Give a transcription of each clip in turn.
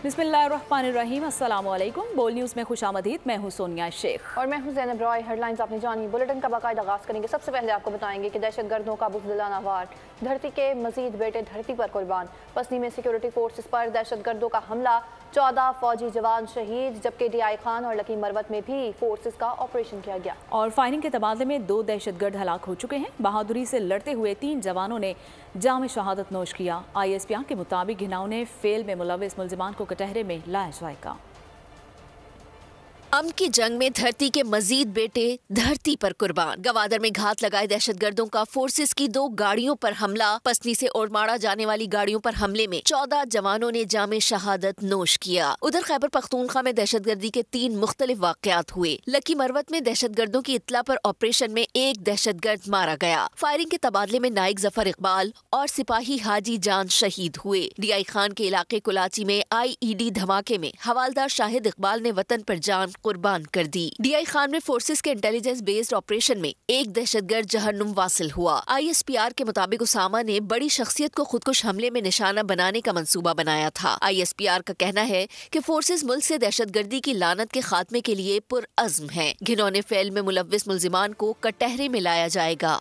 बिस्मिल्लाहिर्रहमानिर्रहीम, अस्सलाम वालेकुम। बोल न्यूज़ में खुशामदीद। मैं हूँ सोनिया शेख और मैं हूँ ज़ैनब रॉय। हेडलाइंस आपने जानी। बुलेटिन का बाकायदा आगाज़ करेंगे। सबसे पहले आपको बताएंगे कि दहशतगर्दों का बुज़दिलाना वार, धरती के मजीद बेटे धरती पर कुर्बान। पसनी में सिक्योरिटी फोर्सेस पर दहशतगर्दों का हमला, 14 फौजी जवान शहीद, जबकि DI खान और लकी मरवत में भी फोर्सेस का ऑपरेशन किया गया। और फायरिंग के तबादले में 2 दहशतगर्द हलाक हो चुके हैं। बहादुरी से लड़ते हुए 3 जवानों ने जाम शहादत नोश किया। ISPR के मुताबिक घिनौने फेल में मुलविस मुल्जिमान को कटहरे में लाया जाएगा। अमन की जंग में धरती के मजीद बेटे धरती पर कुर्बान। गवादर में घात लगाए दहशतगर्दों का फोर्सेस की 2 गाड़ियों पर हमला। पसनी से ओरमाड़ा जाने वाली गाड़ियों पर हमले में 14 जवानों ने जामे शहादत नोश किया। उधर खैबर पख्तूनख्वा में दहशतगर्दी के 3 मुख्तलिफ वाकयात हुए। लकी मरवत में दहशतगर्दों की इत्तला पर ऑपरेशन में 1 दहशतगर्द मारा गया। फायरिंग के तबादले में नाइक जफर इकबाल और सिपाही हाजी जान शहीद हुए। DI खान के इलाके कुलाची में IED धमाके में हवालदार शाहिद इकबाल ने वतन पर जान कुर्बान कर दी। DI खान में फोर्सेस के इंटेलिजेंस बेस्ड ऑपरेशन में 1 दहशतगर्द जहन्नुम वासिल हुआ। ISPR के मुताबिक उसामा ने बड़ी शख्सियत को खुदकुश हमले में निशाना बनाने का मंसूबा बनाया था। ISPR का कहना है कि फोर्सेस मुल्क से दहशतगर्दी की लानत के खात्मे के लिए पुरअज़्म हैं। घिनौने फेल में मुलव्विस मुल्जिमान को कटहरे में लाया जाएगा।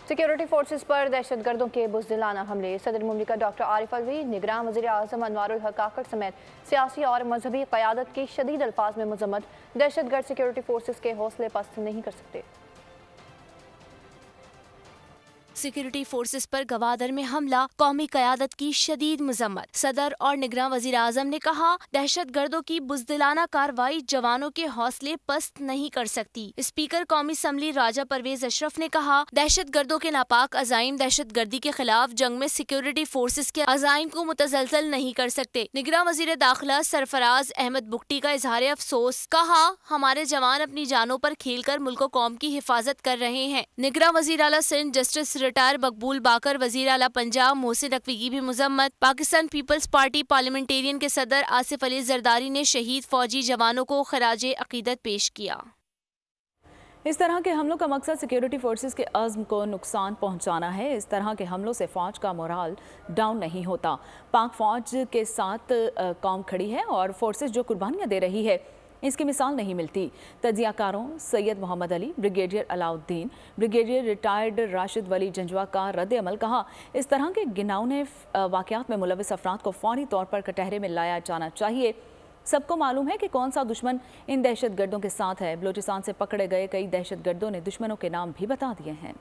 सिक्योरिटी फोर्सेस पर दहशतगर्दों के बुज़दिलाना हमले। सदर मुमलिकत डॉक्टर आरिफ अलवी, निगरान वज़ीर आज़म अनवारुल हक काकड़ समेत सियासी और मजहबी क़यादत की शदीद अल्फाज में मज़म्मत। दहशतगर्द सिक्योरिटी फोर्सेस के हौसले पस्त नहीं कर सकते। सिक्योरिटी फोर्सेस पर गवादर में हमला, कौमी क़यादत की शदीद मजम्मत। सदर और निगरान वज़ीर आज़म ने कहा, दहशतगर्दों की बुज़दिलाना कार्रवाई जवानों के हौसले पस्त नहीं कर सकती। स्पीकर कौमी असम्बली राजा परवेज अशरफ ने कहा, दहशतगर्दों के नापाक अज़ाइम दहशतगर्दी के खिलाफ जंग में सिक्योरिटी फोर्सेस के अज़ाइम को मुतज़लज़ल नहीं कर सकते। निगरान वज़ीर दाखिला सरफराज अहमद बुगटी का इजहार अफसोस, कहा, हमारे जवान अपनी जानों पर खेल कर मुल्क व कौम की हिफाजत कर रहे हैं। निगरान वज़ीर आला सिंध जस्टिस रिटायर मकबूल बाकर, वज़ीर आला पंजाब मोहसिन नकवी की भी मुजम्मत। पाकिस्तान पीपल्स पार्टी पार्लियामेंटेरियन के सदर आसिफ अली जरदारी ने शहीद फौजी जवानों को खराजे अकीदत पेश किया। इस तरह के हमलों का मकसद सिक्योरिटी फोर्सेस के अज़्म को नुकसान पहुंचाना है। इस तरह के हमलों से फ़ौज का मोराल डाउन नहीं होता। पाक फ़ौज के साथ कौम खड़ी है और फोर्सेस जो कुर्बानियाँ दे रही है, इसकी मिसाल नहीं मिलती। तजियाकारों Syed Mohammad Ali, brigadier Alauddin, brigadier retired Rashid Wali Janjua का रद्द अमल। कहा, इस तरह के गिनाउने वाक़यात में मुलविस अफराद को फौरी तौर पर कटहरे में लाया जाना चाहिए। सबको मालूम है कि कौन सा दुश्मन इन दहशतगर्दों के साथ है। बलूचिस्तान से पकड़े गए कई दहशतगर्दों ने दुश्मनों के नाम भी बता दिए हैं।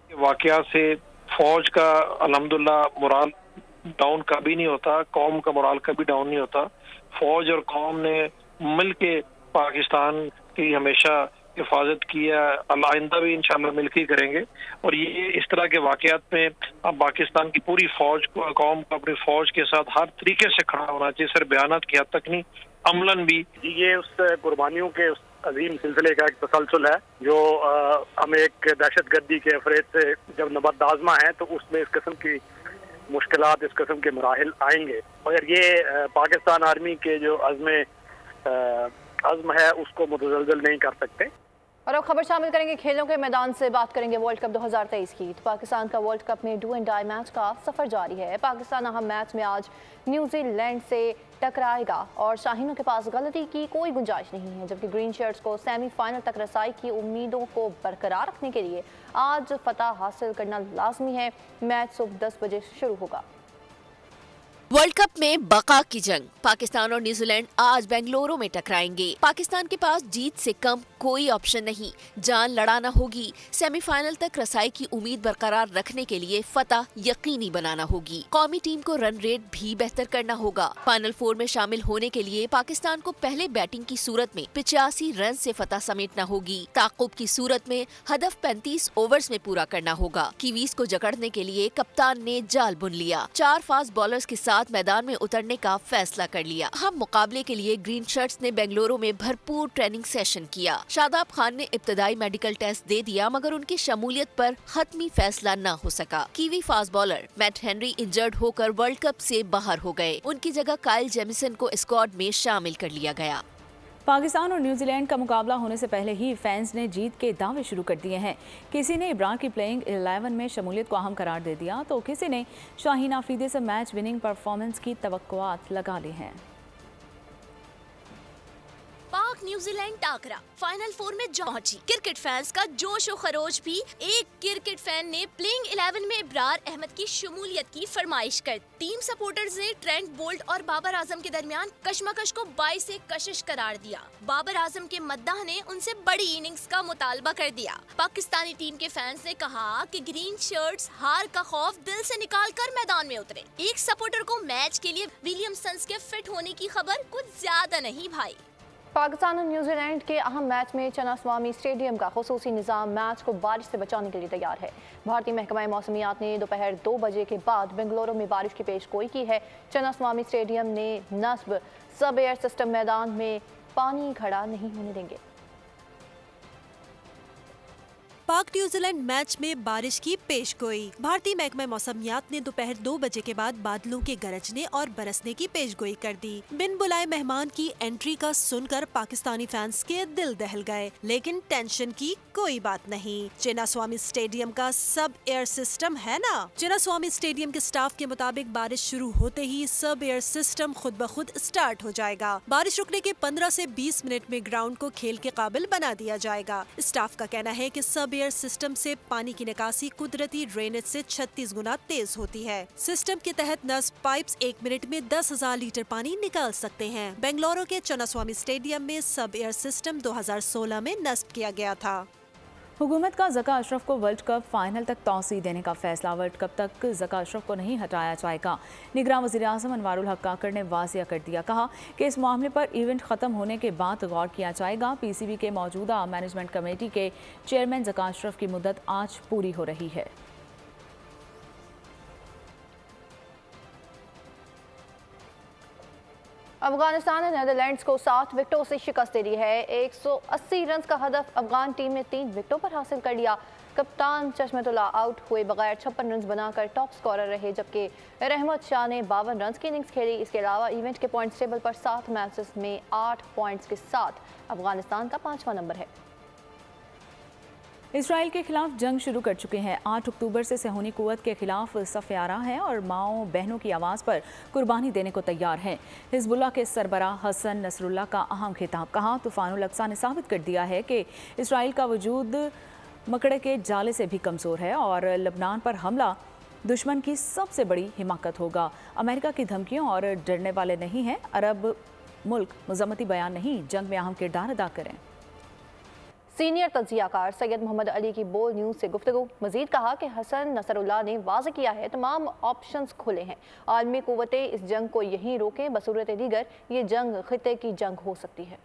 वाक़या से फौज का अल्हम्दुलिल्लाह मोराल डाउन कभी नहीं होता, कौम का मोराल कभी डाउन नहीं होता। फौज और कौम ने मिलके पाकिस्तान की हमेशा हिफाजत की है, आइंदा भी इंशाल्लाह मिलकर ही करेंगे। और ये इस तरह के वाक़यात में अब पाकिस्तान की पूरी फौज को, कौम को अपनी फौज के साथ हर तरीके से खड़ा होना चाहिए, सिर्फ बयानात की हद तक नहीं, अमलन भी। ये उस कुर्बानियों के उस अजीम सिलसिले का एक तसलसल है जो हमें एक दहशतगर्दी के फरेब से जब नबर्द आज़मा है तो उसमें इस किस्म की मुश्किलात, इस किस्म के मराहिल आएंगे। मगर ये पाकिस्तान आर्मी के जो अज़्म है उसको मुतज़लज़ल नहीं कर सकते। और अब खबर शामिल करेंगे खेलों के मैदान से। बात करेंगे वर्ल्ड कप 2023 की। तो पाकिस्तान का वर्ल्ड कप में डू एंड डाई मैच का सफर जारी है। पाकिस्तान अहम मैच में आज न्यूजीलैंड से टकराएगा और शाहीनों के पास गलती की कोई गुंजाइश नहीं है, जबकि ग्रीन शर्ट्स को सेमीफाइनल तक रसाई की उम्मीदों को बरकरार रखने के लिए आज फतह हासिल करना लाजमी है। मैच सुबह 10 बजे शुरू होगा। वर्ल्ड कप में बका की जंग। पाकिस्तान और न्यूजीलैंड आज बेंगलुरु में टकराएंगे। पाकिस्तान के पास जीत से कम कोई ऑप्शन नहीं, जान लड़ाना होगी। सेमीफाइनल तक रसाई की उम्मीद बरकरार रखने के लिए फतह यकीनी बनाना होगी। कौमी टीम को रन रेट भी बेहतर करना होगा। फाइनल 4 में शामिल होने के लिए पाकिस्तान को पहले बैटिंग की सूरत में 85 रन से फतह समेटना होगी। ताक़ुब की सूरत में हदफ 35 ओवर्स में पूरा करना होगा। कीवीज को जकड़ने के लिए कप्तान ने जाल बुन लिया। 4 फास्ट बॉलर्स के साथ मैदान में उतरने का फैसला कर लिया। हम मुकाबले के लिए ग्रीन शर्ट्स ने बेंगलुरु में भरपूर ट्रेनिंग सेशन किया। शादाब खान ने इब्तदाई मेडिकल टेस्ट दे दिया, मगर उनकी शमूलियत पर हतमी फैसला न हो सका। Kiwi fast bowler Matt Henry injured होकर वर्ल्ड कप से बाहर हो गए। उनकी जगह काइल जेमिसन को स्क्वाड में शामिल कर लिया गया। पाकिस्तान और न्यूजीलैंड का मुकाबला होने से पहले ही फैंस ने जीत के दावे शुरू कर दिए हैं। किसी ने इब्रार की प्लेइंग 11 में शमूलियत को अहम करार दे दिया तो किसी ने शाहीन आफरीदी से मैच विनिंग परफॉर्मेंस की तवक्कुआत लगा ली हैं। पाक न्यूजीलैंड टाकरा फाइनल 4 में पहुंची। क्रिकेट फैंस का जोश और खरोश भी। एक क्रिकेट फैन ने प्लेइंग 11 में इब्रार अहमद की शमूलियत की फरमाइश कर। टीम सपोर्टर्स ने ट्रेंट बोल्ट और बाबर आजम के दरमियान कशमकश को 22 से कशिश करार दिया। बाबर आजम के मद्दाह ने उनसे बड़ी इनिंग्स का मुतालबा कर दिया। पाकिस्तानी टीम के फैंस ने कहा कि ग्रीन शर्ट्स हार का खौफ दिल से निकाल कर मैदान में उतरे। एक सपोर्टर को मैच के लिए विलियमसन के फिट होने की खबर कुछ ज्यादा नहीं भाई। पाकिस्तान और न्यूजीलैंड के अहम मैच में चन्नास्वामी स्टेडियम का खुसूसी निज़ाम मैच को बारिश से बचाने के लिए तैयार है। भारतीय महकमा मौसमियात ने दोपहर 2 बजे के बाद बेंगलुरु में बारिश की पेशगोई की है। चन्नास्वामी स्टेडियम ने नस्ब सब एयर सिस्टम मैदान में पानी खड़ा नहीं होने देंगे। पाक न्यूजीलैंड मैच में बारिश की पेशगोई। भारतीय महकमा मौसमियात ने दोपहर 2 बजे के बाद बादलों के गरजने और बरसने की पेशगोई कर दी। बिन बुलाए मेहमान की एंट्री का सुनकर पाकिस्तानी फैंस के दिल दहल गए, लेकिन टेंशन की कोई बात नहीं। चिन्नास्वामी स्टेडियम का सब एयर सिस्टम है ना। चिन्नास्वामी स्टेडियम के स्टाफ के मुताबिक बारिश शुरू होते ही सब एयर सिस्टम खुद ब खुद स्टार्ट हो जाएगा। बारिश रुकने के 15 से 20 मिनट में ग्राउंड को खेल के काबिल बना दिया जाएगा। स्टाफ का कहना है कि सब एयर सिस्टम से पानी की निकासी कुदरती ड्रेनेज से 36 गुना तेज होती है। सिस्टम के तहत नस्ब पाइप्स 1 मिनट में 10,000 लीटर पानी निकाल सकते हैं। बेंगलुरु के चन्नास्वामी स्टेडियम में सब एयर सिस्टम 2016 में नस्ब किया गया था। हुकूमत का ज़का अशरफ को वर्ल्ड कप फाइनल तक तौसी देने का फैसला। वर्ल्ड कप तक ज़का अशरफ को नहीं हटाया जाएगा। निगरान वज़ीर आज़म अनवारुल हक काकड़ ने वाज़िया कर दिया। कहा कि इस मामले पर इवेंट ख़त्म होने के बाद गौर किया जाएगा। PCB के मौजूदा मैनेजमेंट कमेटी के चेयरमैन ज़का अशरफ की मुद्दत आज पूरी हो रही है। अफगानिस्तान ने नीदरलैंड्स को 7 विकेटों से शिकस्त दे दी है। 180 रन का हदफ अफगान टीम ने 3 विकेटों पर हासिल कर लिया। कप्तान चश्मतुल्लाह आउट हुए बगैर 56 रन बनाकर टॉप स्कोरर रहे, जबकि रहमत शाह ने 52 रन की इनिंग्स खेली। इसके अलावा इवेंट के पॉइंट्स टेबल पर 7 मैचेस में 8 पॉइंट्स के साथ अफगानिस्तान का 5वां नंबर है। इसराइल के खिलाफ जंग शुरू कर चुके हैं। 8 अक्टूबर से सहूनी कुव्वत के खिलाफ सफ़-ए-आरा है और माओ बहनों की आवाज़ पर कुर्बानी देने को तैयार है। हिजबुल्लाह के सरबराह हसन नसरुल्लाह का अहम खिताब। कहा तूफानुल अक्सा ने साबित कर दिया है कि इसराइल का वजूद मकड़े के जाले से भी कमज़ोर है और लबनान पर हमला दुश्मन की सबसे बड़ी हिमाकत होगा। अमेरिका की धमकियों और डरने वाले नहीं हैं। अरब मुल्क मज़म्मती बयान नहीं, जंग में अहम किरदार अदा करें। सीनियर तज्जियाकार सैयद मोहम्मद अली की बोल न्यूज़ से गुफ्तगू। मजीद कहा कि हसन नसरुल्लाह ने वाज़े किया है तमाम ऑप्शंस खुले हैं। आलमी कुव्वतें इस जंग को यहीं रोकें, बसूरत दीगर ये जंग खिते की जंग हो सकती है।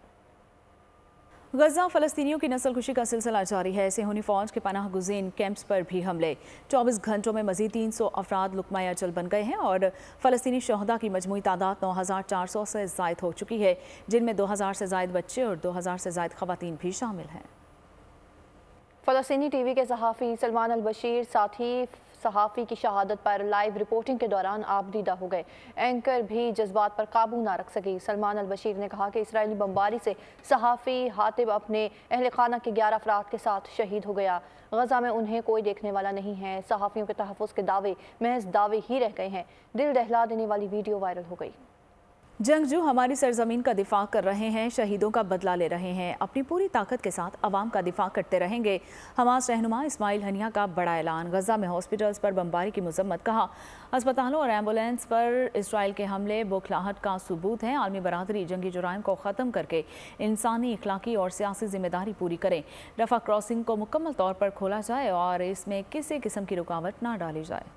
गजा फ़लस्तीनियों की नस्लकुशी का सिलसिला जारी है। सेहूनी फ़ौज के पनाह गुज़ीन कैंप्स पर भी हमले। 24 घंटों में मज़ीद 300 अफराद लुक़मा अजल बन गए हैं और फ़लस्तीनी शहदा की मजमूई तादाद 9,400 से ज़ायद हो चुकी है, जिनमें 2,000 से ज़ायद बच्चे और 2,000 से ज़ायद ख़वातीन भी शामिल हैं। फ़लस्तीनी टीवी के सहाफ़ी सलमान अल बशीर साथी सहाफ़ी की शहादत पर लाइव रिपोर्टिंग के दौरान आबदीदा हो गए। एंकर भी जज्बात पर काबू ना रख सकी। सलमान अल बशीर ने कहा कि इसराइली बमबारी से सहाफ़ी हातिब अपने अहल खाना के 11 अफराद के साथ शहीद हो गया। गजा में उन्हें कोई देखने वाला नहीं है। सहाफ़ियों के तहफ़्फ़ुज़ के दावे महज दावे ही रह गए हैं। दिल दहला देने वाली वीडियो वायरल हो गई। जंगजू हमारी सरजमीन का दिफा कर रहे हैं, शहीदों का बदला ले रहे हैं, अपनी पूरी ताकत के साथ अवाम का दिफा करते रहेंगे। हमास रहनुमा इस्माइल हनिया का बड़ा ऐलान। गजा में हॉस्पिटल्स पर बमबारी की मजम्मत। कहा अस्पतालों और एम्बुलेंस पर इसराइल के हमले बौखलाहट का सबूत है। आलमी बरादरी जंगी जुराइम को ख़त्म करके इंसानी, इखलाकी और सियासी जिम्मेदारी पूरी करें। रफा क्रॉसिंग को मुकम्मल तौर पर खोला जाए और इसमें किसी किस्म की रुकावट ना डाली जाए।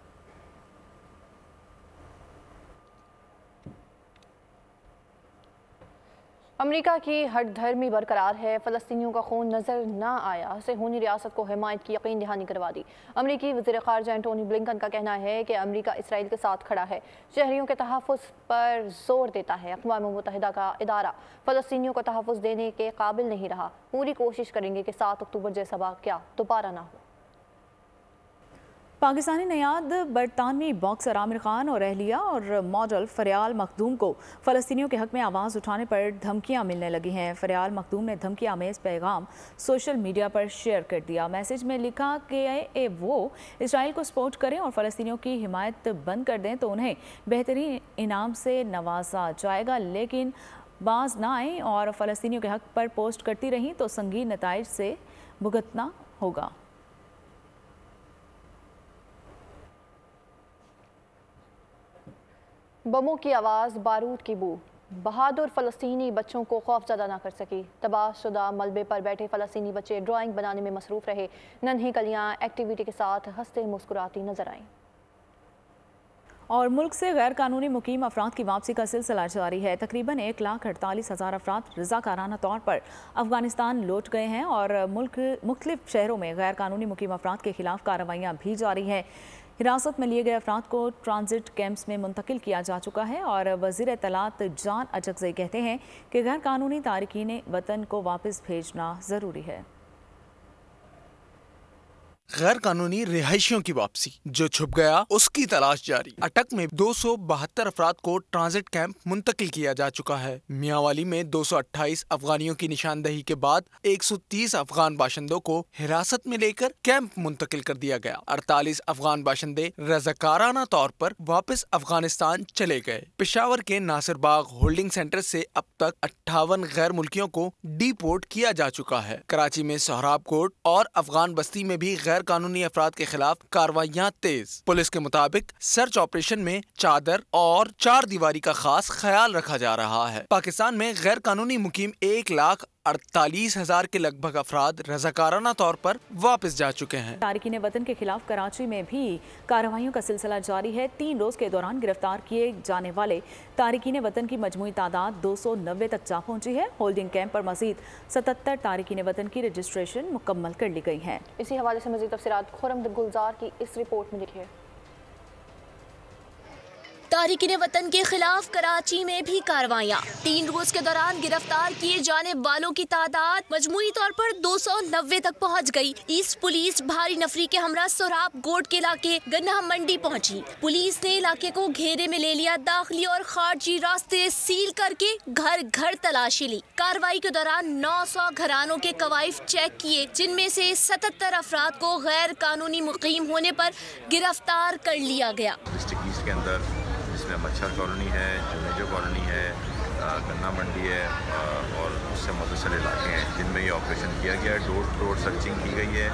अमेरिका की हठधर्मी बरकरार है। फ़लस्तीनियों का खून नज़र न आया, सेहूनी रियासत को हिमायत की यकीन दहानी करवा दी। अमेरिकी वज़ीर ख़ारजा एंटोनी ब्लिंकन का कहना है कि अमेरिका इसराइल के साथ खड़ा है, शहरियों के तहफ़्फ़ुज़ पर जोर देता है। अक़वाम मुत्तहिदा का इदारा फ़लस्तीनियों को तहफ़्फ़ुज़ देने के काबिल नहीं रहा। पूरी कोशिश करेंगे कि 7 अक्टूबर जैसा वाक़या दोबारा ना हो। पाकिस्तानी नयाद बरतानवी बॉक्सर आमिर खान और अहलिया और मॉडल फरियाल मखदूम को फ़लस्तीनियों के हक़ में आवाज़ उठाने पर धमकियां मिलने लगी हैं। फरियाल मखदूम ने धमकी आमेज़ पैगाम सोशल मीडिया पर शेयर कर दिया। मैसेज में लिखा कि वो इसराइल को सपोर्ट करें और फ़लस्तीनियों की हिमायत बंद कर दें तो उन्हें बेहतरीन इनाम से नवाजा जाएगा, लेकिन बाज ना आए और फ़लस्तीनियों के हक़ पर पोस्ट करती रहीं तो संगीन नताइज से भुगतना होगा। बमों की आवाज़, बारूद की बू बहादुर फ़लस्तीनी बच्चों को खौफज़दा ना कर सकी। तबाहशुदा मलबे पर बैठे फ़लस्तीनी बच्चे ड्राइंग बनाने में मसरूफ़ रहे। नन्ही कलियाँ एक्टिविटी के साथ हंसते मुस्कुराती नजर आईं। और मुल्क से गैर कानूनी मुकीम अफराद की वापसी का सिलसिला जारी है। तकरीबन 1,48,000 अफराद रज़ाकाराना तौर पर अफगानिस्तान लौट गए हैं और मुख्तलिफ शहरों में गैर कानूनी मुकीम अफराद के खिलाफ कार्रवाइयाँ भी जारी हैं। हिरासत में लिए गए अफराद को ट्रांजिट कैंप्स में मुंतकिल किया जा चुका है और वज़ीर इत्तलात जान अचकज़ई कहते हैं कि गैर कानूनी तारिकीन वतन को वापस भेजना ज़रूरी है। गैर कानूनी रिहायशियों की वापसी, जो छुप गया उसकी तलाश जारी। अटक में 272 अफराद को ट्रांजिट कैंप मुंतकिल किया जा चुका है। मियांवाली में 228 अफगानियों की निशानदही के बाद 130 अफगान बाशिंदों को हिरासत में लेकर कैंप मुंतकिल कर दिया गया। 48 अफगान बाशिंदे रज़ाकाराना तौर पर वापस अफगानिस्तान चले गए। पेशावर के नासिरबाग होल्डिंग सेंटर से अब तक 58 गैर मुल्कियों को डिपोर्ट किया जा चुका है। कराची में सोहराब कोट और अफगान बस्ती में भी गैर कानूनी अफराद के खिलाफ कार्रवाइयां तेज। पुलिस के मुताबिक सर्च ऑपरेशन में चादर और चार दीवारी का खास ख्याल रखा जा रहा है। पाकिस्तान में गैर कानूनी मुकीम 1,48,000 के लगभग अफराद रज़ाकाराना तौर पर वापस जा चुके हैं। तारिकीन वतन के खिलाफ कराची में भी कार्रवाइयों का सिलसिला जारी है। 3 रोज के दौरान गिरफ्तार किए जाने वाले तारिकीन वतन की मजमूई तादाद 290 तक जा पहुंची है। होल्डिंग कैंप पर मजीद 77 तारिकीन वतन की रजिस्ट्रेशन मुकम्मल कर ली गई है। इसी हवाले से मजीद तफसीरात खुरम गुलजार की इस रिपोर्ट में लिखी है। तारिकीन वतन के खिलाफ कराची में भी कार्रवाइयाँ। 3 रोज के दौरान गिरफ्तार किए जाने वालों की तादाद मजमूई तौर पर 290 तक पहुँच गई। ईस्ट पुलिस भारी नफरी के हमरा सोहराब गोट के इलाके गन्ना मंडी पहुँची। पुलिस ने इलाके को घेरे में ले लिया। दाखिली और खारजी रास्ते सील करके घर घर तलाशी ली। कार्रवाई के दौरान 900 घरानों के कवायफ चेक किए, जिनमें से 77 अफराद को गैर कानूनी मुकीम होने पर गिरफ्तार कर लिया गया। डिस्ट्रिक्ट ईस्ट के अंदर जिसमें मच्छर कॉलोनी है, जुनेजो कॉलोनी है, गन्ना मंडी है और उससे मुतसिल इलाके हैं जिनमें ये ऑपरेशन किया गया है। डोर टू डोर सर्चिंग की गई है।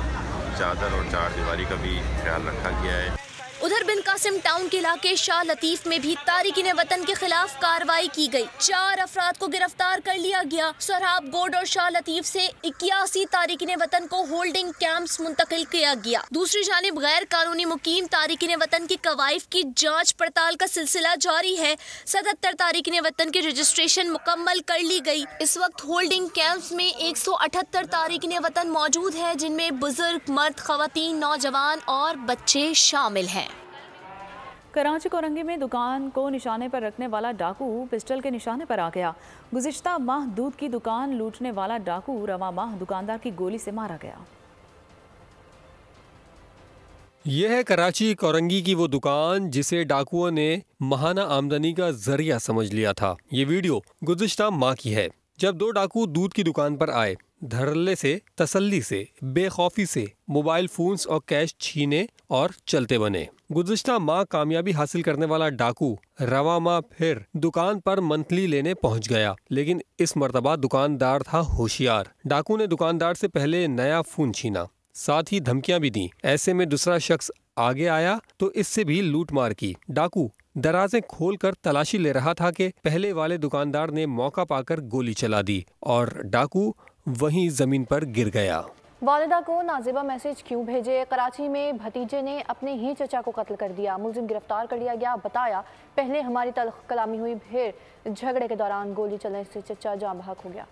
चादर और चार दीवारी का भी ख्याल रखा गया है। उधर बिन कासिम टाउन के इलाके शाह लतीफ में भी तारिकीन वतन के खिलाफ कार्रवाई की गई। 4 अफराद को गिरफ्तार कर लिया गया। सोहराब गोड और शाह लतीफ से 81 तारिकीन वतन को होल्डिंग कैंप्स मुंतकिल किया गया। दूसरी जानिब गैर कानूनी मुकीम तारिकीन वतन की कवायफ की जांच पड़ताल का सिलसिला जारी है। 77 तारिकीन वतन की रजिस्ट्रेशन मुकम्मल कर ली गई। इस वक्त होल्डिंग कैंप्स में 178 तारिकीन वतन मौजूद है, जिनमें बुजुर्ग, मर्द, खवातीन, नौजवान और बच्चे शामिल हैं। कराची कोरंगी में दुकान को निशाने पर रखने वाला डाकू पिस्टल के निशाने पर आ गया। गुज़िश्ता माह दूध की दुकान लूटने वाला डाकू रवा माह दुकानदार की गोली से मारा गया। यह है कराची कोरंगी की वो दुकान जिसे डाकुओं ने महाना आमदनी का जरिया समझ लिया था। ये वीडियो गुज़िश्ता माह की है, जब 2 डाकू दूध की दुकान पर आए। धड़ल्ले से, तसल्ली से, बेखौफी से मोबाइल फोन्स और कैश छीने और चलते बने। गुज़िश्ता माह कामयाबी हासिल करने वाला डाकू रवा माह फिर दुकान पर मंथली लेने पहुंच गया, लेकिन इस मर्तबा दुकानदार था होशियार। डाकू ने दुकानदार से पहले नया फोन छीना, साथ ही धमकियां भी दी। ऐसे में दूसरा शख्स आगे आया तो इससे भी लूट मार की। डाकू दराजें खोलकर तलाशी ले रहा था कि पहले वाले दुकानदार ने मौका पाकर गोली चला दी और डाकू वहीं जमीन पर गिर गया। वालिदा को नाजिबा मैसेज क्यों भेजे? कराची में भतीजे ने अपने ही चचा को कत्ल कर दिया। मुलजिम गिरफ्तार कर लिया गया। बताया, पहले हमारी तल्ख कलामी हुई, फिर झगड़े के दौरान गोली चलने से चचा जाँ बहक हो गया।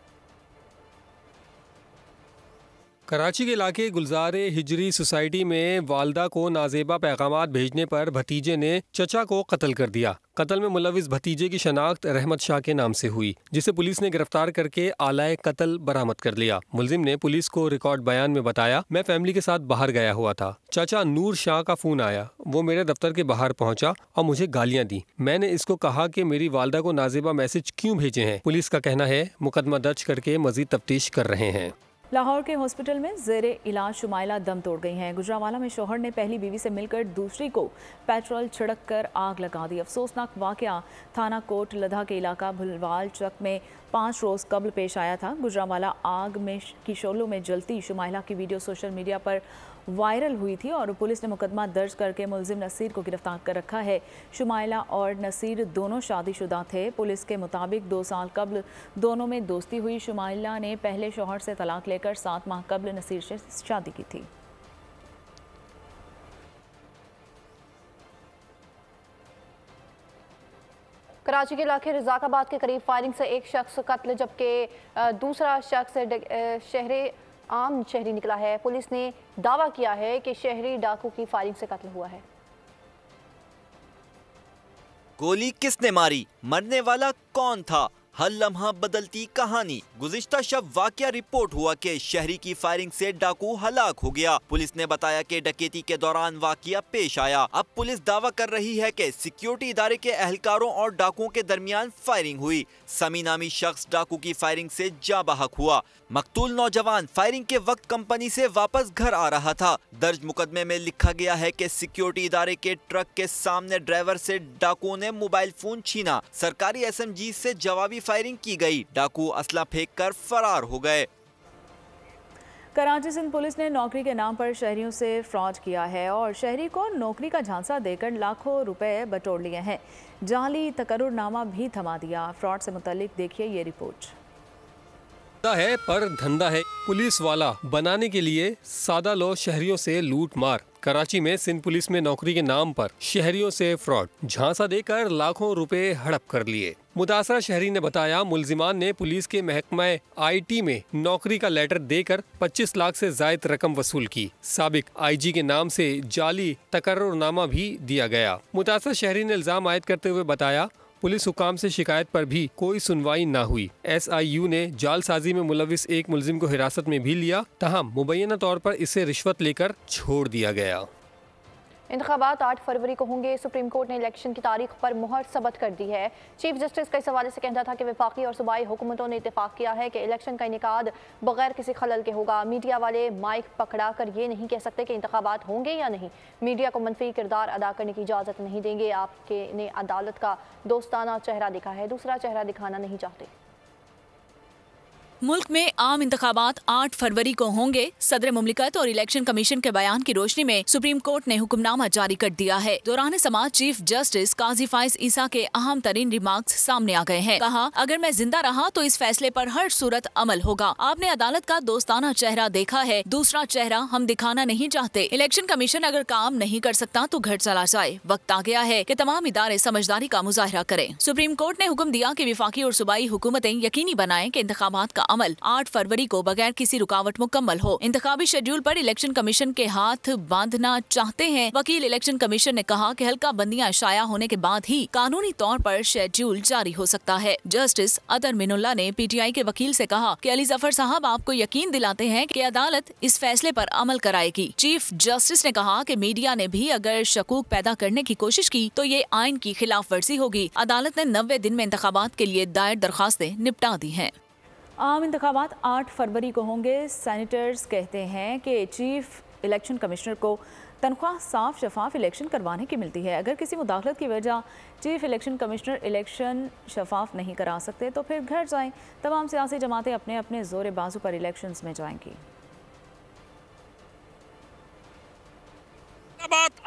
कराची के इलाके गुलजारे हिजरी सोसाइटी में वालदा को नाजेबा पैगामात भेजने पर भतीजे ने चचा को कत्ल कर दिया। कत्ल में मुलविस भतीजे की शनाख्त रहमत शाह के नाम से हुई, जिसे पुलिस ने गिरफ्तार करके आलाए कत्ल बरामद कर लिया। मुलजिम ने पुलिस को रिकॉर्ड बयान में बताया, मैं फैमिली के साथ बाहर गया हुआ था। चाचा नूर शाह का फोन आया, वो मेरे दफ्तर के बाहर पहुंचा और मुझे गालियां दी। मैंने इसको कहा कि मेरी वालदा को नाजेबा मैसेज क्यों भेजे हैं। पुलिस का कहना है मुकदमा दर्ज करके मजीद तफ्तीश कर रहे हैं। लाहौर के हॉस्पिटल में ज़ेरे इलाज शुमाइला दम तोड़ गई हैं। गुजरांवाला में शौहर ने पहली बीवी से मिलकर दूसरी को पेट्रोल छिड़क कर आग लगा दी। अफसोसनाक वाक़या थाना कोट लधा के इलाका भुलवाल चक में 5 रोज़ कबल पेश आया था। गुजरांवाला आग में की शोलों में जलती शुमाइला की वीडियो सोशल मीडिया पर वायरल हुई थी और पुलिस ने मुकदमा दर्ज करके मुलजिम नसीर को गिरफ्तार कर रखा है। शुमाइला और नसीर दोनों शादीशुदा थे। पुलिस के मुताबिक 2 साल कबल दोनों में दोस्ती हुई। शुमाइला ने पहले शौहर से तलाक लेकर 7 माह कबल नसीर से शादी की थी। कराची के इलाके रजाकाबाद के करीब फायरिंग से एक शख्स कत्ल जबकि दूसरा शख्स शहरे आम शहरी निकला है। पुलिस ने दावा किया है कि शहरी डाकू की फायरिंग से कत्ल हुआ है। गोली किसने मारी, मरने वाला कौन था, हर लम्हा बदलती कहानी। गुज़िश्ता शब वाकया रिपोर्ट हुआ कि शहरी की फायरिंग से डाकू हलाक हो गया। पुलिस ने बताया कि डकैती के दौरान वाकया पेश आया। अब पुलिस दावा कर रही है कि सिक्योरिटी इदारे के एहलकारों और डाकुओं के दरमियान फायरिंग हुई। समी नामी शख्स डाकू की फायरिंग से जाँ बहक हुआ। मकतूल नौजवान फायरिंग के वक्त कंपनी से वापस घर आ रहा था। दर्ज मुकदमे में लिखा गया है कि सिक्योरिटी इदारे के ट्रक के सामने ड्राइवर से डाकुओं ने मोबाइल फोन छीना। सरकारी SMG से जवाबी फायरिंग की गई। डाकू असला फेंककर फरार हो गए। कराची सिंध पुलिस ने नौकरी के नाम पर शहरियों से फ्रॉड किया है और शहरी को नौकरी का झांसा देकर लाखों रुपए बटोर लिए हैं। जाली तकर्रुरनामा भी थमा दिया। फ्रॉड से मुतालिक देखिए ये रिपोर्ट। है पर धंधा है पुलिस वाला बनाने के लिए सादा लो शहरियों से लूट मार। कराची में सिंध पुलिस में नौकरी के नाम पर शहरियों से फ्रॉड, झांसा देकर लाखों रुपए हड़प कर लिए। मुतासरा शहरी ने बताया, मुलजिमान ने पुलिस के महकमा IT में नौकरी का लेटर देकर 25 लाख से जायद रकम वसूल की। साबिक IG के नाम से जाली तकर्रुरनामा भी दिया गया। मुतासरा शहरी ने इल्जाम आयद करते हुए बताया, पुलिस हुकाम से शिकायत पर भी कोई सुनवाई ना हुई। SIU ने जालसाजी में मुलविस एक मुलजिम को हिरासत में भी लिया, तहम मुबैना तौर पर इसे रिश्वत लेकर छोड़ दिया गया। इंतखाबात 8 फरवरी को होंगे। सुप्रीम कोर्ट ने इलेक्शन की तारीख पर मुहर सबत कर दी है। चीफ जस्टिस का इस हवाले से कहना था कि वफाकी और सूबाई हुकूमतों ने इत्तेफाक किया है कि इलेक्शन का इनेकाद बगैर किसी खलल के होगा। मीडिया वाले माइक पकड़ा कर ये नहीं कह सकते कि इंतखाबात होंगे या नहीं। मीडिया को मनफी किरदार अदा करने की इजाज़त नहीं देंगे। आपके ने अदालत का दोस्ताना चेहरा दिखा है, दूसरा चेहरा दिखाना नहीं चाहते। मुल्क में आम इंतखाबात 8 फरवरी को होंगे। सदर मुमलिकत और इलेक्शन कमीशन के बयान की रोशनी में सुप्रीम कोर्ट ने हुक्मनामा जारी कर दिया है। दौरान समाअत चीफ जस्टिस काजी फाइज ईसा के अहम तरीन रिमार्क्स सामने आ गए हैं। कहा, अगर मैं जिंदा रहा तो इस फैसले पर हर सूरत अमल होगा। आपने अदालत का दोस्ताना चेहरा देखा है, दूसरा चेहरा हम दिखाना नहीं चाहते। इलेक्शन कमीशन अगर काम नहीं कर सकता तो घर चला जाए। वक्त आ गया है कि तमाम इदारे समझदारी का मुजाहरा करें। सुप्रीम कोर्ट ने हुक्म दिया कि विफाकी और सूबाई हुकूमतें यकीनी बनाएं कि इंतखाबात का अमल 8 फरवरी को बगैर किसी रुकावट मुकम्मल हो। इंतखाबी शेड्यूल पर इलेक्शन कमीशन के हाथ बांधना चाहते हैं। वकील इलेक्शन कमीशन ने कहा कि हल्का बंदियां शाया होने के बाद ही कानूनी तौर पर शेड्यूल जारी हो सकता है। जस्टिस अतर मिनुल्लाह ने PTI के वकील से कहा कि अली जफर साहब आपको यकीन दिलाते हैं कि अदालत इस फैसले पर अमल कराएगी। चीफ जस्टिस ने कहा कि मीडिया ने भी अगर शकूक पैदा करने की कोशिश की तो ये आइन की खिलाफ वर्जी होगी। अदालत ने 90 दिन में इंतखाबात के लिए दायर दरखास्तें निपटा दी हैं। आम इंतखाबात 8 फरवरी को होंगे। सैनिटर्स कहते हैं कि चीफ इलेक्शन कमिश्नर को तनख्वाह साफ शफाफ इलेक्शन करवाने की मिलती है। अगर किसी मुदाखलत की वजह चीफ इलेक्शन कमिश्नर इलेक्शन शफाफ नहीं करा सकते तो फिर घर जाएं। तमाम सियासी जमातें अपने अपने जोर बाजू पर इलेक्शंस में जाएंगी।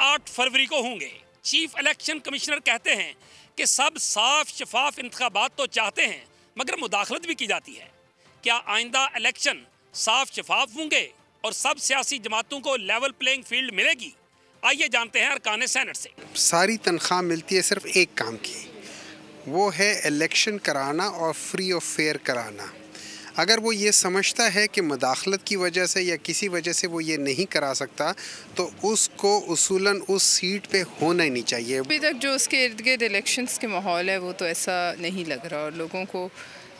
8 फरवरी को होंगे। चीफ इलेक्शन कमिश्नर कहते हैं कि सब साफ शफाफ इंतखाबात तो चाहते हैं मगर मुदाखलत भी की जाती है। क्या आइंदा इलेक्शन साफ शफाफ होंगे और सब सियासी जमातों को लेवल प्लेइंग फील्ड मिलेगी? आइए जानते हैं अरकान सेनेट से। सारी तनख्वाह मिलती है सिर्फ एक काम की, वो है इलेक्शन कराना और फ्री और फेयर कराना। अगर वो ये समझता है कि मुदाखलत की वजह से या किसी वजह से वो ये नहीं करा सकता तो उसको उसूलन उस सीट पे होना ही नहीं चाहिए। अभी तक जो उसके इर्द गिर्द इलेक्शंस के माहौल है वो तो ऐसा नहीं लग रहा, और लोगों को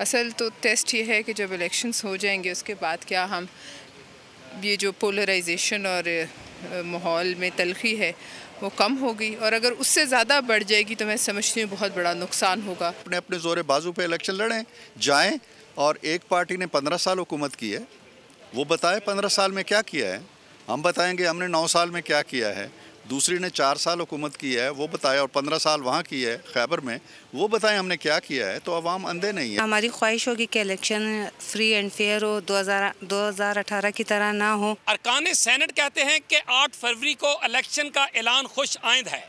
असल तो टेस्ट ये है कि जब इलेक्शंस हो जाएंगे उसके बाद क्या हम ये जो पोलराइजेशन और माहौल में तलखी है वो कम होगी, और अगर उससे ज़्यादा बढ़ जाएगी तो मैं समझती हूँ बहुत बड़ा नुकसान होगा। अपने अपने जोरे बाजू पे इलेक्शन लड़ें, जाएं, और एक पार्टी ने 15 साल हुकूमत की है, वो बताए 15 साल में क्या किया है, हम बताएंगे हमने 9 साल में क्या किया है, दूसरी ने 4 साल हुकूमत की है वो बताए, और 15 साल वहाँ की है खैबर में, वो बताएं हमने क्या किया है। तो अवाम अंधे नहीं है। हमारी ख्वाहिश होगी कि इलेक्शन फ्री एंड फेयर हो, 2018 की तरह ना हो। अरकान सेनेट कहते हैं कि 8 फरवरी को इलेक्शन का ऐलान खुश आइंद है,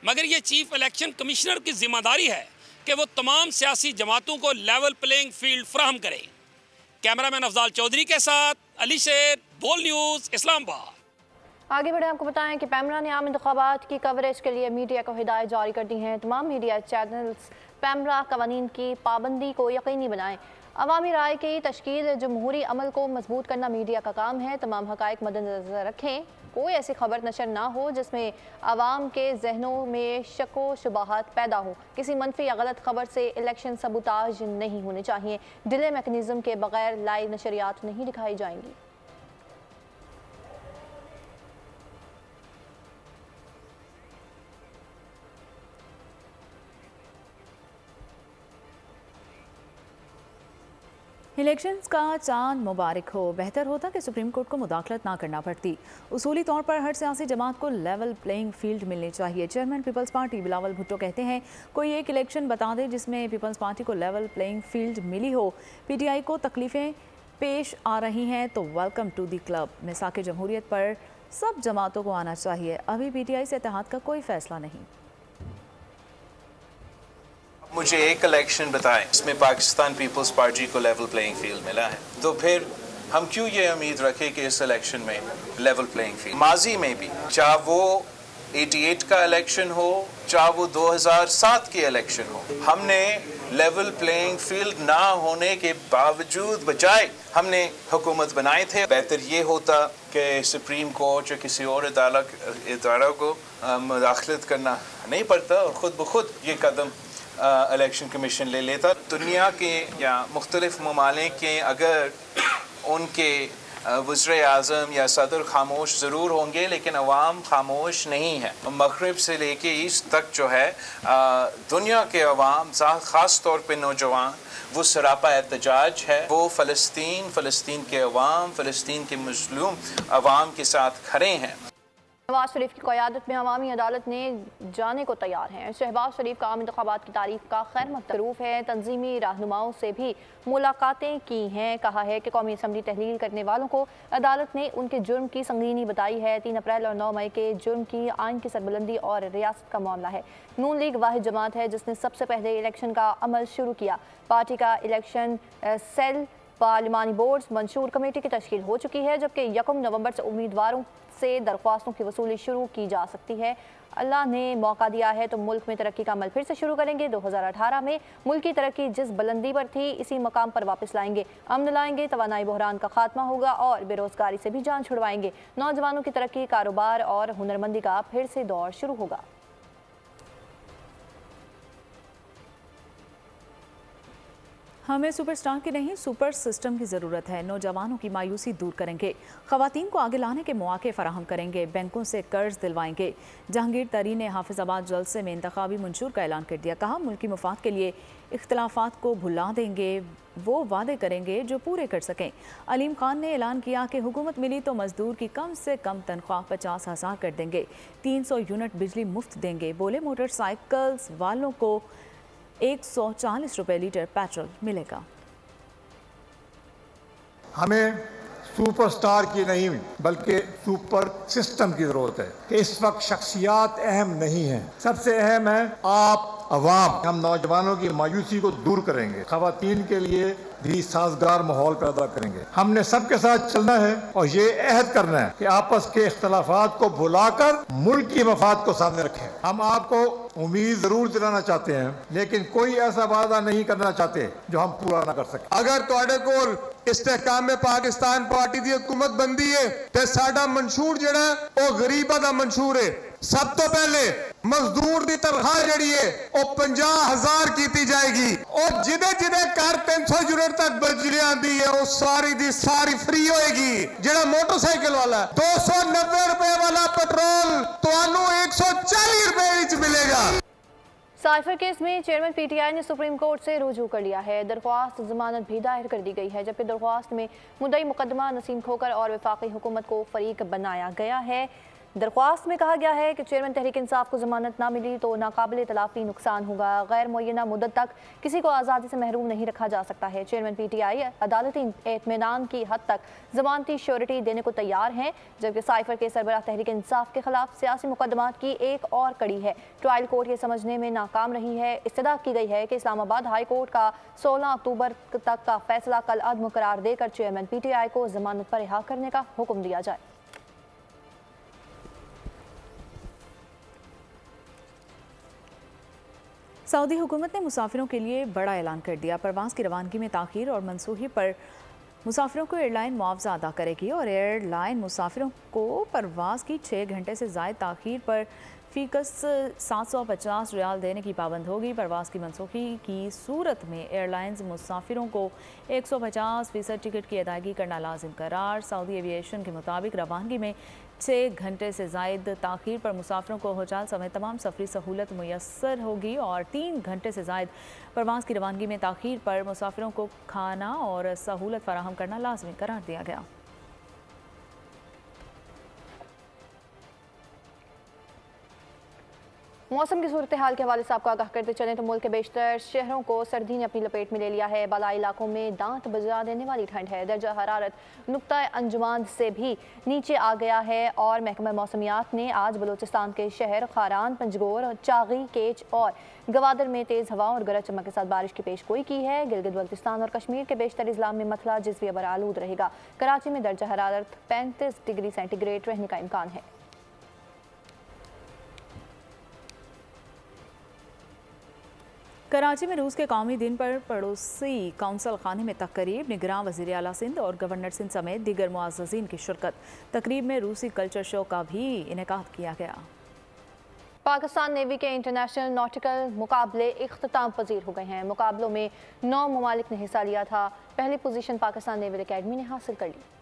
मगर ये चीफ इलेक्शन कमिश्नर की जिम्मेदारी है कि वो तमाम सियासी जमातों को लेवल प्लेइंग फील्ड फराहम करें। कैमरामैन अफजाल चौधरी के साथ अली शेर, बोल न्यूज़, इस्लामाबाद। आगे बढ़े, आपको बताएं कि पैमरा ने आम इंतखाबात की कवरेज के लिए मीडिया को हिदायत जारी कर दी हैं। तमाम मीडिया चैनल्स पैमरा कवानीन की पाबंदी को यकीनी बनाएं। अवामी राय की तश्कील जमहूरी अमल को मजबूत करना मीडिया का काम है। तमाम हक़ाइक़ मद्देनज़र रखें, कोई ऐसी खबर नशर ना हो जिसमें आवाम के जहनों में शक व शुबहात पैदा हो। किसी मनफी या गलत खबर से इलेक्शन सबूताज नहीं होने चाहिए। डिले मैकेनिज़्म के बगैर लाइव नशरियात नहीं दिखाई जाएंगी। इलेक्शंस का चांद मुबारक हो। बेहतर होता कि सुप्रीम कोर्ट को मुदाखलत ना करना पड़ती। उसूली तौर पर हर सियासी जमात को लेवल प्लेइंग फील्ड मिलनी चाहिए। चेयरमैन पीपल्स पार्टी बिलावल भुट्टो कहते हैं, कोई एक इलेक्शन बता दे जिसमें पीपल्स पार्टी को लेवल प्लेइंग फील्ड मिली हो। पीटीआई को तकलीफें पेश आ रही हैं तो वेलकम टू दी क्लब। मिसाक जमहूरियत पर सब जमातों को आना चाहिए। अभी पीटीआई से इत्तेहाद का कोई फैसला नहीं। मुझे एक इलेक्शन बताएं इसमें पाकिस्तान पीपल्स पार्टी को लेवल प्लेइंग फील्ड मिला है, तो फिर हम क्यों ये उम्मीद रखें कि इस इलेक्शन में लेवल प्लेइंग फील्ड। माजी में भी, चाहे वो 88 का इलेक्शन हो, चाहे वो 2007 की इलेक्शन हो, हमने लेवल प्लेइंग फील्ड ना होने के बावजूद बजाय हमने हुकूमत बनाए थे। बेहतर ये होता कि सुप्रीम कोर्ट या किसी और इदारा को मुदाखलत करना नहीं पड़ता और ख़ुद ब खुद ये कदम इलेक्शन कमीशन ले लेता। दुनिया के या मुख्तलिफ ममालिक के अगर उनके वज़ीर आज़म या सदर खामोश ज़रूर होंगे लेकिन अवाम खामोश नहीं है। मगरिब से लेके ईस्ट तक जो है दुनिया के अवाम, ख़ास तौर पे नौजवान, वो सरापा एहतजाज है। वो फ़लस्तीन के अवाम, फ़लस्तीन के मज़लूम अवाम के साथ खड़े हैं। शहबाज शरीफ की क़यादत में अवामी अदालत ने जाने को तैयार हैं। शहबाज शरीफ का आम इंतखाबात की तारीख का खैर मकरूफ है। तंजीमी रहनुमाओं से भी मुलाकातें की हैं। कहा है कि कौमी असम्बली तहलील करने वालों को अदालत ने उनके जुर्म की संगीनी बताई है। 3 अप्रैल और 9 मई के जुर्म की आइन की सरबुलंदी और रियासत का मामला है। नून लीग वाहिद जमात है जिसने सबसे पहले इलेक्शन का अमल शुरू किया। पार्टी का इलेक्शन सेल पार्लिमानी बोर्ड मंशूर कमेटी की तश्कील हो चुकी है, जबकि 1 नवंबर से उम्मीदवारों से दरख्वास्तों की वसूली शुरू की जा सकती है। अल्लाह ने मौका दिया है तो मुल्क में तरक्की का अमल फिर से शुरू करेंगे। 2018 में मुल्क की तरक्की जिस बुलंदी पर थी इसी मकाम पर वापस लाएंगे। अमन लाएंगे, तवानाई बहरान का खात्मा होगा और बेरोजगारी से भी जान छुड़वाएंगे। नौजवानों की तरक्की, कारोबार और हुनरमंदी का फिर से दौर शुरू होगा। हमें सुपरस्टार की नहीं सुपर सिस्टम की ज़रूरत है। नौजवानों की मायूसी दूर करेंगे, ख़वातीन को आगे लाने के मौके फराहम करेंगे, बैंकों से कर्ज दिलवाएंगे। जहांगीर तरीन ने हाफिजाबाद जलसे में इंतखाबी मंशूर का ऐलान कर दिया। कहा, मुल्की मुफाद के लिए इख्तलाफात को भुला देंगे, वो वादे करेंगे जो पूरे कर सकें। अलीम खान ने ऐलान किया कि हुकूमत मिली तो मजदूर की कम से कम तनख्वाह 50,000 कर देंगे, 300 यूनिट बिजली मुफ्त देंगे। बोले, मोटरसाइकिल्स वालों को 140 रुपये लीटर पेट्रोल मिलेगा। हमें सुपरस्टार की नहीं बल्कि सुपर सिस्टम की जरूरत है कि इस वक्त शख्सियात अहम नहीं है, सबसे अहम है आप अवाम, हम नौजवानों की मायूसी को दूर करेंगे, खवातीन के लिए भी साजगार माहौल पैदा करेंगे। हमने सबके साथ चलना है और ये अहद करना है कि आपस के इख्तलाफात को भुलाकर मुल्क की मफाद को सामने रखें। हम आपको उम्मीद जरूर दिलाना चाहते हैं, लेकिन कोई ऐसा वादा नहीं करना चाहते जो हम पूरा ना कर सकें। अगर तुहाडे कोल इस्तेहकाम में पाकिस्तान पार्टी की हुकूमत बनती है तो साडा मंशूर जिहड़ा वो गरीबां दा मंशूर है। सब तो पहले मजदूर की तनख्वाह जिहड़ी है वो 50,000 की जाएगी और जिदे जिदे घर 300 यूनिट तक बिजली आती है वो सारी दी सारी फ्री होएगी। जिहड़ा मोटरसाइकिल वाला 290 रुपए वाला पेट्रोल तुहानू 140 रुपए विच मिलेगा। साइफर केस में चेयरमैन पीटीआई ने सुप्रीम कोर्ट से रुजू कर लिया है। दरख्वास्त जमानत भी दायर कर दी गई है, जबकि दरख्वास्त में मुद्दई मुकदमा नसीम खोकर और वफाकी हुकूमत को फरीक बनाया गया है। दरख्वास्त में कहा गया है कि चेयरमैन तहरीक इंसाफ को जमानत ना मिली तो नाकाबिल तलाफी नुकसान होगा। गैर मुअय्यना मुद्दत तक किसी को आज़ादी से महरूम नहीं रखा जा सकता है। चेयरमैन पीटीआई अदालती इत्मीनान की हद तक जमानती श्योरिटी देने को तैयार हैं, जबकि साइफर के सरबराह तहरीक इंसाफ के खिलाफ सियासी मुकदमात की एक और कड़ी है। ट्रायल कोर्ट ये समझने में नाकाम रही है। इस्तदा की गई है कि इस्लामाबाद हाई कोर्ट का 16 अक्टूबर तक का फैसला कल अदम करार देकर चेयरमैन पीटीआई को जमानत पर रिहा करने का हुक्म दिया जाए। सऊदी हुकूमत ने मुसाफिरों के लिए बड़ा ऐलान कर दिया। परवाज़ की रवानगी में ताख़ीर और मनसूखी पर मुसाफिरों को एयरलाइन मुआवजा अदा करेगी और एयरलाइन मुसाफिरों को परवाज़ की 6 घंटे से ज़ायद ताख़ीर पर फ़ीकस 750 रियाल देने की पाबंद होगी। परवाज़ की मनसूखी की सूरत में एयरलाइंस मुसाफिरों को 150% टिकट की अदायगी करना लाजिम करार। सऊदी एविएशन के मुताबिक रवानगी में 6 घंटे से ज़ायद ताख़ीर पर मुसाफिरों को होटल समेत तमाम सफरी सहूलत मुयस्सर होगी और 3 घंटे से ज़ायद परवाज़ की रवानगी में ताख़ीर पर मुसाफिरों को खाना और सहूलत फराहम करना लाजमी करार दिया गया। मौसम की सूरत हाल के हवाले से आपको आगाह करते चलें तो मुल्क के बेशतर शहरों को सर्दी ने अपनी लपेट में ले लिया है। बालाई इलाकों में दांत बजा देने वाली ठंड है। दर्जा हरारत नुक्ता अंजुमान से भी नीचे आ गया है और महकमा मौसमियात ने आज बलूचिस्तान के शहर खारान, पंजगोर, चागी, केच और गवादर में तेज़ हवाओं और गरज चमक के साथ बारिश की पेशगोई की है। गिलगित बल्तिस्तान और कश्मीर के बेशतर इज़लाम में मतला जिज़वी अबर आलूद रहेगा। कराची में दर्जा हरारत 35 डिग्री सेंटीग्रेड रहने का इम्कान है। कराची में रूस के कौमी दिन पर पड़ोसी कौंसल खाने में तकरीब, निगरान वज़ीर आला सिंध और गवर्नर सिंध समेत दीगर मुअज़्ज़ज़ीन की शिरकत। तकरीब में रूसी कल्चर शो का भी इनेकाद किया गया। पाकिस्तान नेवी के इंटरनेशनल नॉटिकल मुकाबले इख्तिताम पजीर हो गए हैं। मुकाबलों में 9 ममालिक ने हिस्सा लिया था। पहली पोजीशन पाकिस्तान नेवल अकेडमी ने हासिल कर ली।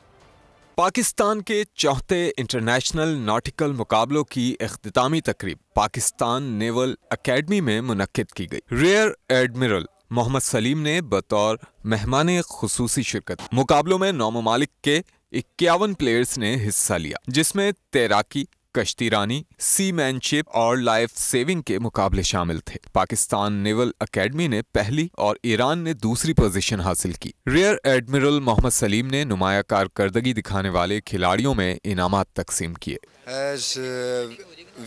पाकिस्तान के चौथे इंटरनेशनल नॉटिकल मुकाबलों की इख्तितामी तकरीब पाकिस्तान नेवल अकेडमी में मुनक्किद की गई। रियर एडमिरल मोहम्मद सलीम ने बतौर मेहमान खुसूसी शिरकत। मुकाबलों में 9 ममालिक के 51 प्लेयर्स ने हिस्सा लिया, जिसमें तैराकी, कश्तीरानी, सीमैनशिप और लाइफ सेविंग के मुकाबले शामिल थे। पाकिस्तान नेवल अकेडमी ने पहली और ईरान ने दूसरी पोजीशन हासिल की। रियर एडमिरल मोहम्मद सलीम ने नुमाया कारकर्दगी दिखाने वाले खिलाड़ियों में इनामात तकसीम किए। As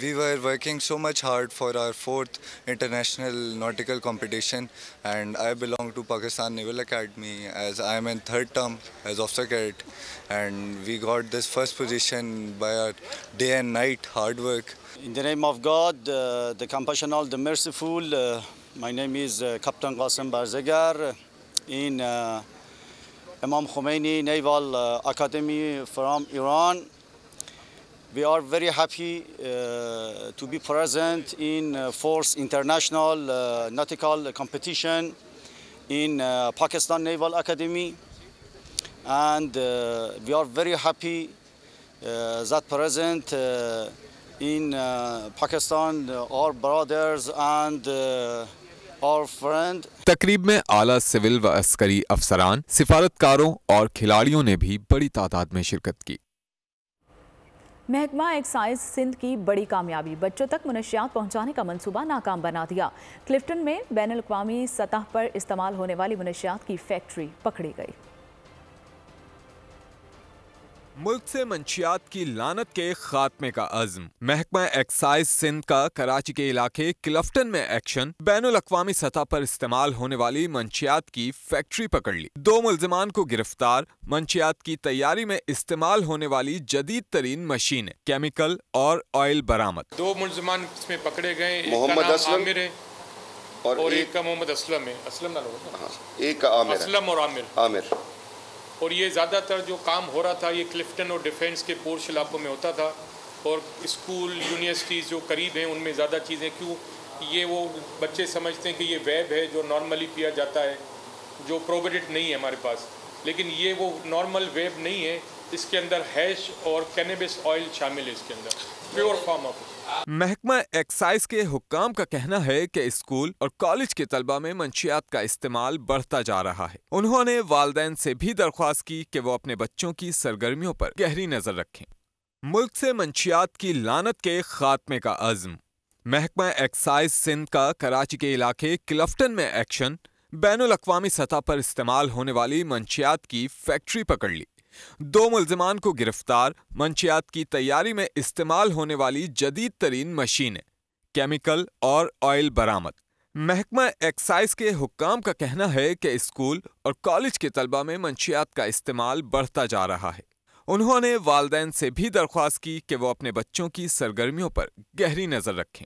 we were working so much hard for our 4th international nautical competition, and I belong to Pakistan Naval Academy as I am in 3rd term as officer cadet, and we got this first position by our day and night hard work. In the name of God, the compassionate, the merciful, my name is Captain Qasim Barzagar in Imam Khomeini Naval Academy from Iran. We are very happy to be present in 4th international nautical competition in Pakistan Naval Academy, and we are very happy that present in Pakistan, our brothers and our friend. तकरीब में आला civil व अस्करी अफसरान, सिफारतकारों और खिलाड़ियों ने भी बड़ी तादाद में शिरकत की। महकमा एक्साइज सिंध की बड़ी कामयाबी, बच्चों तक मुनशियात पहुंचाने का मंसूबा नाकाम बना दिया। क्लिफ्टन में बैनुल-अक़वामी सतह पर इस्तेमाल होने वाली मुनशियात की फैक्ट्री पकड़ी गई। मुल्क से मंशियात की लानत के खात्मे का अज़्म। महकमा एक्साइज सिंध का कराची के इलाके क्लफ्टन में एक्शन। बैनुल अक़वामी सतह पर इस्तेमाल होने वाली मंशियात की फैक्ट्री पकड़ ली। 2 मुल्ज़िमान को गिरफ्तार। मंशियात की तैयारी में इस्तेमाल होने वाली जदीद तरीन मशीनें, केमिकल और ऑयल बरामद। 2 मुल्ज़िमान इसमें पकड़े गए। मोहम्मद आमिर है और एक का मोहम्मद असलम है। असलम ना लोग, एक का आमिर, असलम और आमिर। और ये ज़्यादातर जो काम हो रहा था ये क्लिफ्टन और डिफेंस के पोर्श इलाकों में होता था, और स्कूल यूनिवर्सिटीज़ जो करीब हैं उनमें ज़्यादा चीज़ें। क्यों ये वो बच्चे समझते हैं कि ये वेब है जो नॉर्मली पिया जाता है, जो प्रोहिबिटेड नहीं है हमारे पास, लेकिन ये वो नॉर्मल वेब नहीं है। इसके अंदर हैश और कैनबिस ऑयल शामिल है, इसके अंदर प्योर फॉर्म ऑफ। महकमा एक्साइज के हुक्काम का कहना है कि स्कूल और कॉलेज के तलबा में मंशियात का इस्तेमाल बढ़ता जा रहा है। उन्होंने वालिदैन से भी दरख्वास्त की कि वो अपने बच्चों की सरगर्मियों पर गहरी नजर रखें। मुल्क से मंशियात की लानत के खात्मे का अज़्म। महकमा एक्साइज सिंध का कराची के इलाके क्लफ्टन में एक्शन। बैनुल अक़वामी सतह पर इस्तेमाल होने वाली मंशियात की फैक्ट्री पकड़ ली। 2 मुल्ज़िमान को गिरफ्तार। मंशियात की तैयारी में इस्तेमाल होने वाली जदीद तरीन मशीनें, केमिकल और ऑयल बरामद। महकमा एक्साइज के हुक्काम का कहना है कि स्कूल और कॉलेज के तलबा में मंशियात का इस्तेमाल बढ़ता जा रहा है। उन्होंने वालिदैन से भी दरख्वास्त की कि वो अपने बच्चों की सरगर्मियों पर गहरी नजर रखें।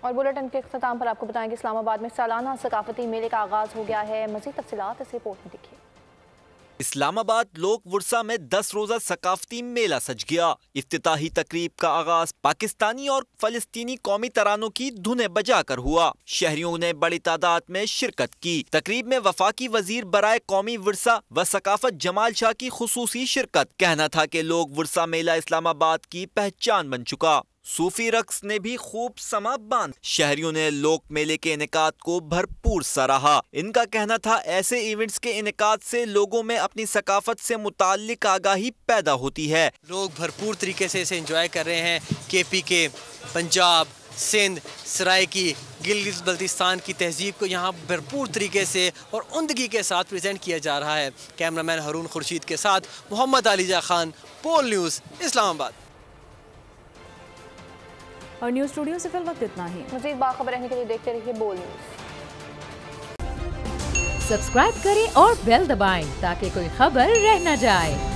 और बुलेटिन के इख्तिताम पर आपको बताएंगे इस्लामाबाद में सालाना सकाफती मेले का आगाज हो गया है। मज़ीद तफसीलात इस रिपोर्ट में देखिए। इस्लामाबाद लोक वर्सा में 10 रोजा सकाफती मेला सज गया। इफ्तिताही तकरीब का आगाज पाकिस्तानी और फलस्तीनी कौमी तरानों की धुनें बजाकर हुआ। शहरियों ने बड़ी तादाद में शिरकत की। तकरीब में वफाकी वजीर बराए कौमी वर्सा व सकाफत जमाल शाह की खुसूसी शिरकत। कहना था कि लोक वर्सा मेला इस्लामाबाद की पहचान बन चुका। सूफी रक्स ने भी खूब समा बांध। शहरियों ने लोक मेले के इनेकाद को भरपूर सराहा। इनका कहना था ऐसे इवेंट्स के इनेकाद से लोगों में अपनी सकाफत से मुताल्लिक आगाही पैदा होती है। लोग भरपूर तरीके से इसे एंजॉय कर रहे हैं। KPK, पंजाब, सिंध, सरायकी, गिलगित बल्तिस्तान की तहजीब को यहाँ भरपूर तरीके से और उमदगी के साथ प्रेजेंट किया जा रहा है। कैमरामैन हारून खुर्शीद के साथ मोहम्मद अलीजा खान, पोल न्यूज़, इस्लामाबाद। और न्यूज़ स्टूडियो से फिल वक्त इतना ही। मज़ीद बाखबर रहने के लिए देखते रहिए बोल न्यूज़। सब्सक्राइब करें और बेल दबाएं ताकि कोई खबर रह न जाए।